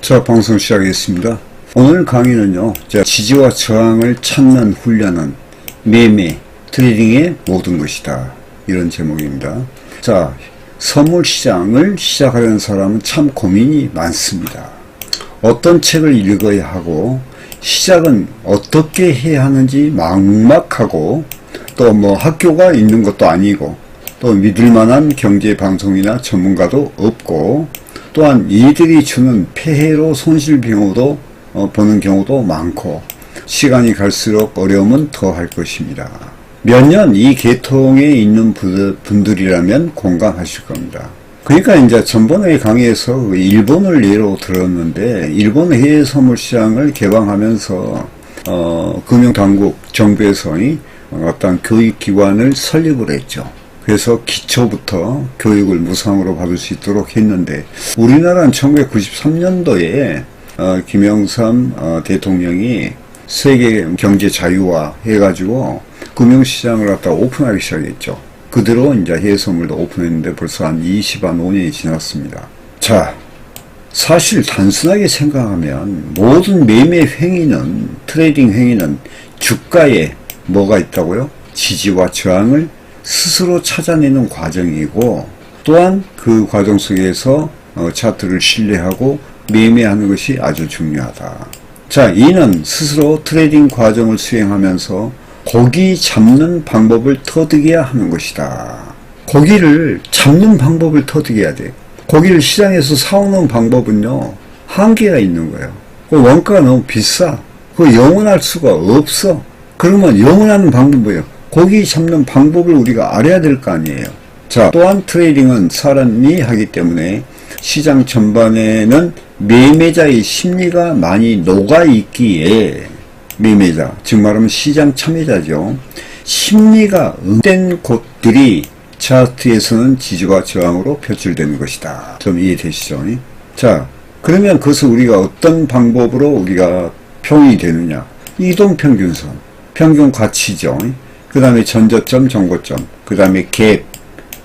자, 방송 시작하겠습니다. 오늘 강의는요, 지지와 저항을 찾는 훈련은 매매, 트레이딩의 모든 것이다. 이런 제목입니다. 자, 선물시장을 시작하려는 사람은 참 고민이 많습니다. 어떤 책을 읽어야 하고, 시작은 어떻게 해야 하는지 막막하고, 또 학교가 있는 것도 아니고, 또 믿을만한 경제방송이나 전문가도 없고, 또한 이들이 주는 폐해로 손실병으로 보는 경우도 많고 시간이 갈수록 어려움은 더할 것입니다. 몇 년 이 계통에 있는 분들이라면 공감하실 겁니다. 그러니까 이제 전번에 강의에서 일본을 예로 들었는데 일본 해외 선물시장을 개방하면서 금융당국 정부에서 어떤 교육기관을 설립을 했죠. 그래서 기초부터 교육을 무상으로 받을 수 있도록 했는데 우리나라는 1993년도에 김영삼 대통령이 세계 경제 자유화 해가지고 금융시장을 갖다 오픈하기 시작했죠. 그대로 이제 해외선물도 오픈했는데 벌써 한 25년이 지났습니다. 자, 사실 단순하게 생각하면 모든 매매 행위는 트레이딩 행위는 주가에 뭐가 있다고요? 지지와 저항을 스스로 찾아내는 과정이고 또한 그 과정 속에서 차트를 신뢰하고 매매하는 것이 아주 중요하다. 자, 이는 스스로 트레이딩 과정을 수행하면서 고기 잡는 방법을 터득해야 하는 것이다. 고기를 잡는 방법을 터득해야 돼. 고기를 시장에서 사오는 방법은요, 한계가 있는 거예요. 그 원가가 너무 비싸. 그거 영원할 수가 없어. 그러면 영원하는 방법은 뭐예요? 고기 잡는 방법을 우리가 알아야 될 거 아니에요. 자, 또한 트레이딩은 사람이 하기 때문에 시장 전반에는 매매자의 심리가 많이 녹아있기에 매매자, 즉 말하면 시장 참여자죠. 심리가 응된 곳들이 차트에서는 지지와 저항으로 표출되는 것이다. 좀 이해되시죠? 자, 그러면 그것을 우리가 어떤 방법으로 우리가 표현이 되느냐? 이동평균선, 평균 가치죠. 그 다음에 전저점, 정고점, 그 다음에 갭,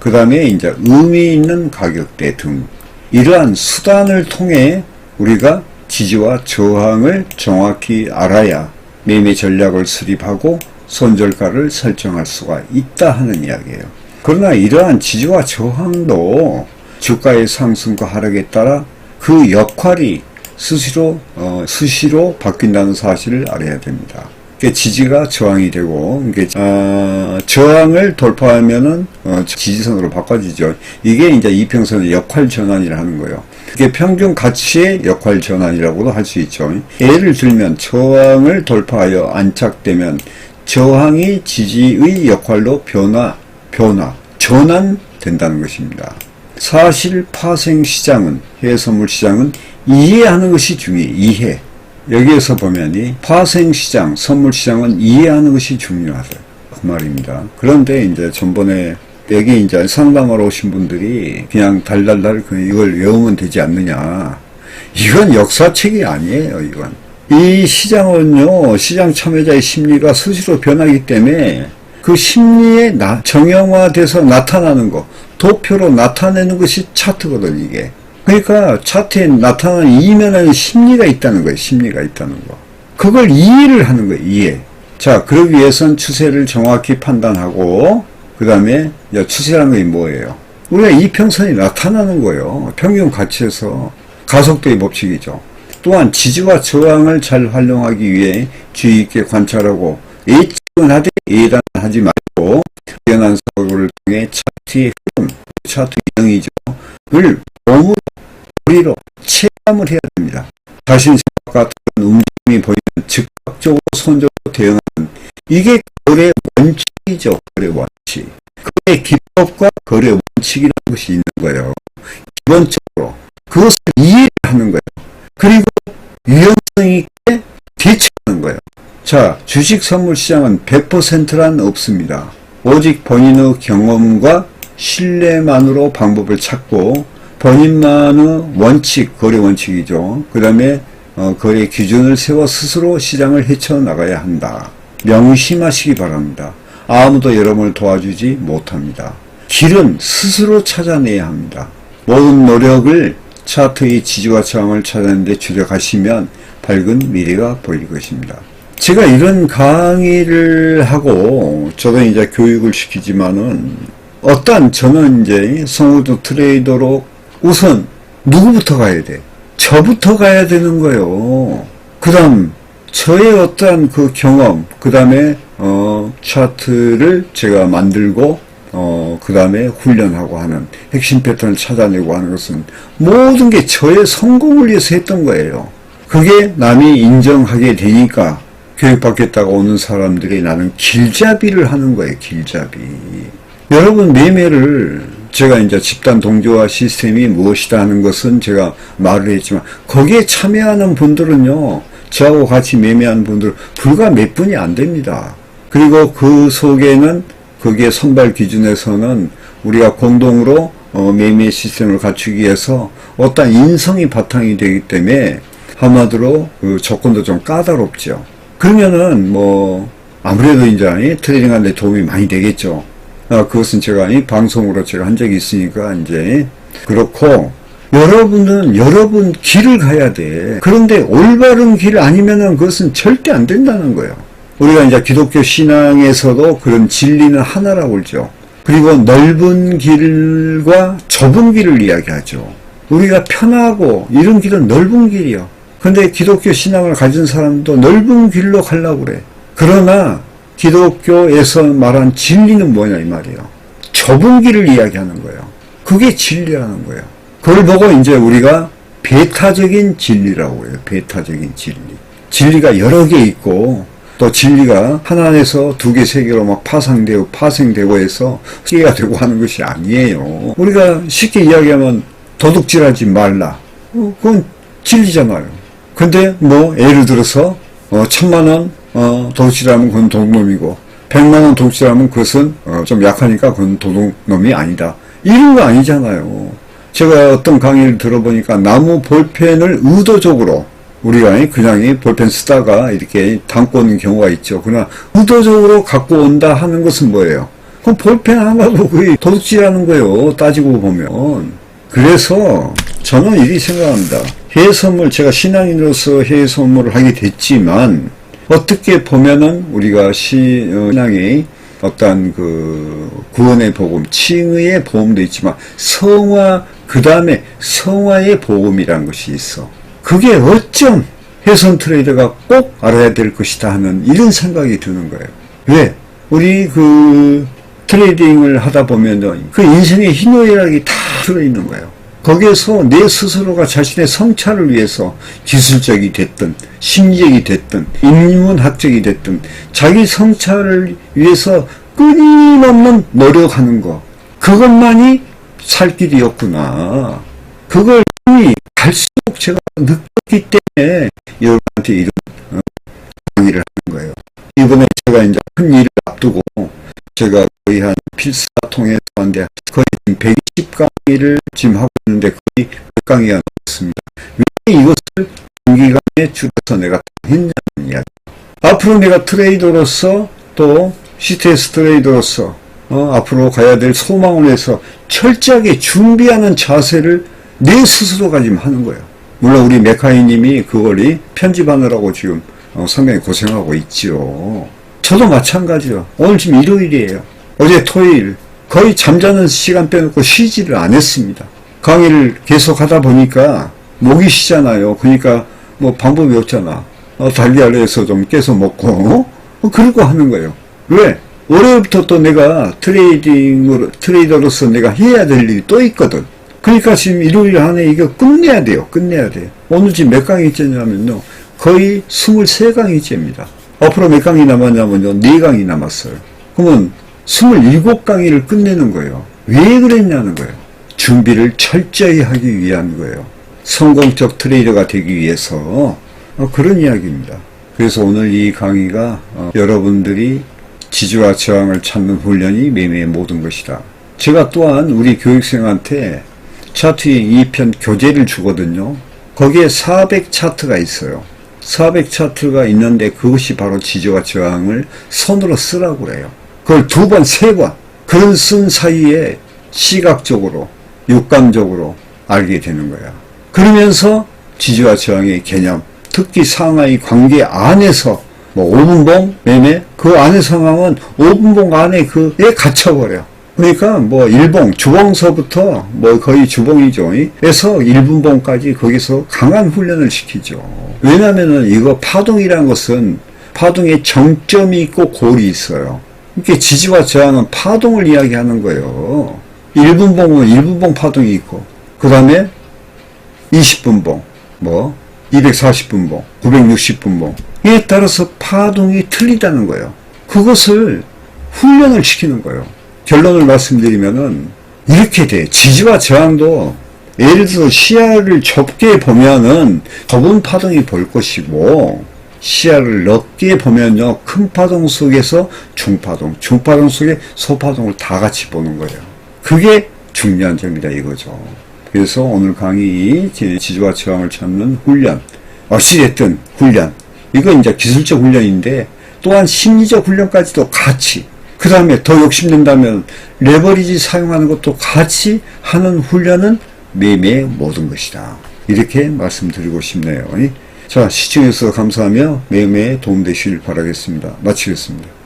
그 다음에 이제 의미 있는 가격대 등 이러한 수단을 통해 우리가 지지와 저항을 정확히 알아야 매매 전략을 수립하고 손절가를 설정할 수가 있다 하는 이야기예요. 그러나 이러한 지지와 저항도 주가의 상승과 하락에 따라 그 역할이 수시로 바뀐다는 사실을 알아야 됩니다. 지지가 저항이 되고, 저항을 돌파하면은, 지지선으로 바꿔지죠. 이게 이제 이평선의 역할 전환이라 하는 거예요. 이게 평균 가치의 역할 전환이라고도 할 수 있죠. 예를 들면, 저항을 돌파하여 안착되면, 저항이 지지의 역할로 전환된다는 것입니다. 사실 파생시장은, 해외선물시장은 이해하는 것이 중요해요. 이해. 여기에서 보면 이 파생시장, 선물시장은 이해하는 것이 중요하다. 그 말입니다. 그런데 이제 전번에 여기 이제 상담하러 오신 분들이 그냥 달달달 이걸 외우면 되지 않느냐. 이건 역사책이 아니에요, 이건. 이 시장은요, 시장 참여자의 심리가 수시로 변하기 때문에 그 심리에 정형화돼서 나타나는 거, 도표로 나타내는 것이 차트거든, 이게. 그러니까 차트에 나타나는 이면에는 심리가 있다는 거예요. 심리가 있다는 거. 그걸 이해를 하는 거예요. 이해. 자, 그러기 위해선 추세를 정확히 판단하고 그 다음에 추세라는 게 뭐예요? 우리가 이평선이 나타나는 거예요. 평균 가치에서 가속도의 법칙이죠. 또한 지지와 저항을 잘 활용하기 위해 주의 있게 관찰하고 예측은 하되 예단하지 말고 뛰어난 사고를 통해 차트의 흐름, 차트 유형이죠. 을 몸으로 머리로 체감을 해야 됩니다. 자신 생각과 다른 움직임이 보이면 즉각적으로 손절로 대응하는 이게 거래 원칙이죠. 거래 원칙. 거래 기법과 거래 원칙이라는 것이 있는 거예요. 기본적으로 그것을 이해를 하는 거예요. 그리고 유연성 있게 대처하는 거예요. 자, 주식 선물 시장은 100%란 없습니다. 오직 본인의 경험과 신뢰만으로 방법을 찾고 본인만의 원칙, 거래 원칙이죠. 그 다음에 거래 기준을 세워 스스로 시장을 헤쳐나가야 한다. 명심하시기 바랍니다. 아무도 여러분을 도와주지 못합니다. 길은 스스로 찾아내야 합니다. 모든 노력을 차트의 지지와 저항을 찾아내는 데 주력하시면 밝은 미래가 보일 것입니다. 제가 이런 강의를 하고 저도 이제 교육을 시키지만은 저는 이제 선호도 트레이더로 우선 누구부터 가야 돼? 저부터 가야 되는 거예요. 그 다음 저의 어떠한 그 경험, 그 다음에 차트를 제가 만들고 그 다음에 훈련하고 하는 핵심 패턴을 찾아내고 하는 것은 모든 게 저의 성공을 위해서 했던 거예요. 그게 남이 인정하게 되니까 교육받겠다고 오는 사람들이 나는 길잡이를 하는 거예요. 길잡이. 여러분, 매매를 제가 이제 집단 동조화 시스템이 무엇이다 하는 것은 제가 말을 했지만 거기에 참여하는 분들은요, 저하고 같이 매매하는 분들 불과 몇 분이 안 됩니다. 그리고 그 속에는 거기에 선발 기준에서는 우리가 공동으로 매매 시스템을 갖추기 위해서 어떤 인성이 바탕이 되기 때문에 한마디로 그 조건도 좀 까다롭죠. 그러면은 아무래도 이제 트레이딩하는 데 도움이 많이 되겠죠. 그것은 제가 방송으로 제가 한 적이 있으니까 이제 그렇고, 여러분은 여러분 길을 가야 돼. 그런데 올바른 길 아니면은 그것은 절대 안 된다는 거예요. 우리가 이제 기독교 신앙에서도 그런 진리는 하나라고 그러죠. 그리고 넓은 길과 좁은 길을 이야기하죠. 우리가 편하고 이런 길은 넓은 길이요. 근데 기독교 신앙을 가진 사람도 넓은 길로 가려고 그래. 그러나 기독교에서 말한 진리는 뭐냐 이 말이에요. 좁은 길을 이야기하는 거예요. 그게 진리라는 거예요. 그걸 보고 이제 우리가 배타적인 진리라고 해요. 배타적인 진리. 진리가 여러 개 있고 또 진리가 하나 안에서 두 개, 세 개로 막 파생되고 해서 개가 되고 하는 것이 아니에요. 우리가 쉽게 이야기하면 도둑질하지 말라. 그건 진리잖아요. 근데 예를 들어서 1,000,000원 도둑질하면 그건 도둑놈이고 100만원 도둑질하면 그것은 좀 약하니까 그건 도둑놈이 아니다. 이런 거 아니잖아요. 제가 어떤 강의를 들어보니까 나무 볼펜을 의도적으로 우리가 그냥 볼펜 쓰다가 이렇게 담고 오는 경우가 있죠. 그러나 의도적으로 갖고 온다 하는 것은 뭐예요? 그럼 볼펜 하나도 거의 도둑질하는 거예요. 따지고 보면. 그래서 저는 이렇게 생각합니다. 해외 선물, 제가 신앙인으로서 해외 선물을 하게 됐지만 어떻게 보면은 우리가 신앙의 어떤 그 구원의 복음, 칭의의 복음도 있지만 성화, 그 다음에 성화의 복음이라는 것이 있어. 그게 어쩜 해선 트레이더가 꼭 알아야 될 것이다 하는 이런 생각이 드는 거예요. 왜? 우리 그 트레이딩을 하다 보면 그 인생의 희노애락이 다 들어있는 거예요. 거기에서 내 스스로가 자신의 성찰을 위해서 기술적이 됐든 심리적이 됐든 인문학적이 됐든 자기 성찰을 위해서 끊임없는 노력하는 거, 그것만이 살 길이었구나. 그걸 이미 갈수록 제가 느꼈기 때문에 여러분한테 이런 강의를 하는 거예요. 이번에 제가 이제 큰 일을 앞두고 제가 거의 한 필사통해서 한데 거의 120강의를 지금 하고 있는데 거의 100강의가 넘었습니다. 왜 이것을 단기간에 줄여서 내가 했냐는 이야기. 앞으로 내가 트레이더로서 또 CTS 트레이더로서 앞으로 가야 될 소망을 해서 철저하게 준비하는 자세를 내 스스로가 지금 하는 거예요. 물론 우리 메카이님이 그걸 편집하느라고 지금 상당히 고생하고 있죠. 저도 마찬가지요. 오늘 지금 일요일이에요. 어제 토요일 거의 잠자는 시간 빼놓고 쉬지를 안 했습니다. 강의를 계속 하다 보니까 목이 쉬잖아요. 그러니까 방법이 없잖아. 달걀에서 좀 깨서 먹고 그러고 하는 거예요. 왜? 월요일부터 또 내가 트레이더로서 내가 해야 될 일이 또 있거든. 그러니까 지금 일요일 안에 이거 끝내야 돼요. 끝내야 돼. 오늘 지금 몇 강의째냐면요. 거의 23강의째입니다. 앞으로 몇 강의 남았냐면요. 4강이 남았어요. 그러면 27강의를 끝내는 거예요. 왜 그랬냐는 거예요. 준비를 철저히 하기 위한 거예요. 성공적 트레이더가 되기 위해서 그런 이야기입니다. 그래서 오늘 이 강의가 여러분들이 지지와 저항을 찾는 훈련이 매매의 모든 것이다. 제가 또한 우리 교육생한테 차트의 2편 교재를 주거든요. 거기에 400 차트가 있어요. 400 차트가 있는데 그것이 바로 지지와 저항을 손으로 쓰라고 그래요. 그걸 2번, 3번 그런 쓴 사이에 시각적으로 육감적으로 알게 되는 거야. 그러면서 지지와 저항의 개념, 특히 상하이 관계 안에서 뭐 5분봉 매매 그 안의 상황은 5분봉 안에 그에 갇혀버려. 그러니까 뭐 일봉 주봉서부터 뭐 거의 주봉이죠. 에서 1분봉까지 거기서 강한 훈련을 시키죠. 왜냐면은 이거 파동이란 것은 파동에 정점이 있고 골이 있어요. 이렇게 지지와 저항은 파동을 이야기하는 거예요. 1분봉은 1분봉 파동이 있고 그 다음에 20분봉 뭐 240분봉 960분봉 이에 따라서 파동이 틀리다는 거예요. 그것을 훈련을 시키는 거예요. 결론을 말씀드리면은 이렇게 돼. 지지와 저항도 예를 들어서 시야를 좁게 보면은 좁은 파동이 볼 것이고 시야를 넓게 보면요 큰 파동 속에서 중파동, 중파동 속에 소파동을 다 같이 보는 거예요. 그게 중요한 점이다 이거죠. 그래서 오늘 강의 지지와 저항을 찾는 훈련, 어찌됐든 훈련, 이거 이제 기술적 훈련인데 또한 심리적 훈련까지도 같이, 그 다음에 더 욕심낸다면 레버리지 사용하는 것도 같이 하는 훈련은 매매의 모든 것이다. 이렇게 말씀드리고 싶네요. 자, 시청해주셔서 감사하며 매매에 도움되시길 바라겠습니다. 마치겠습니다.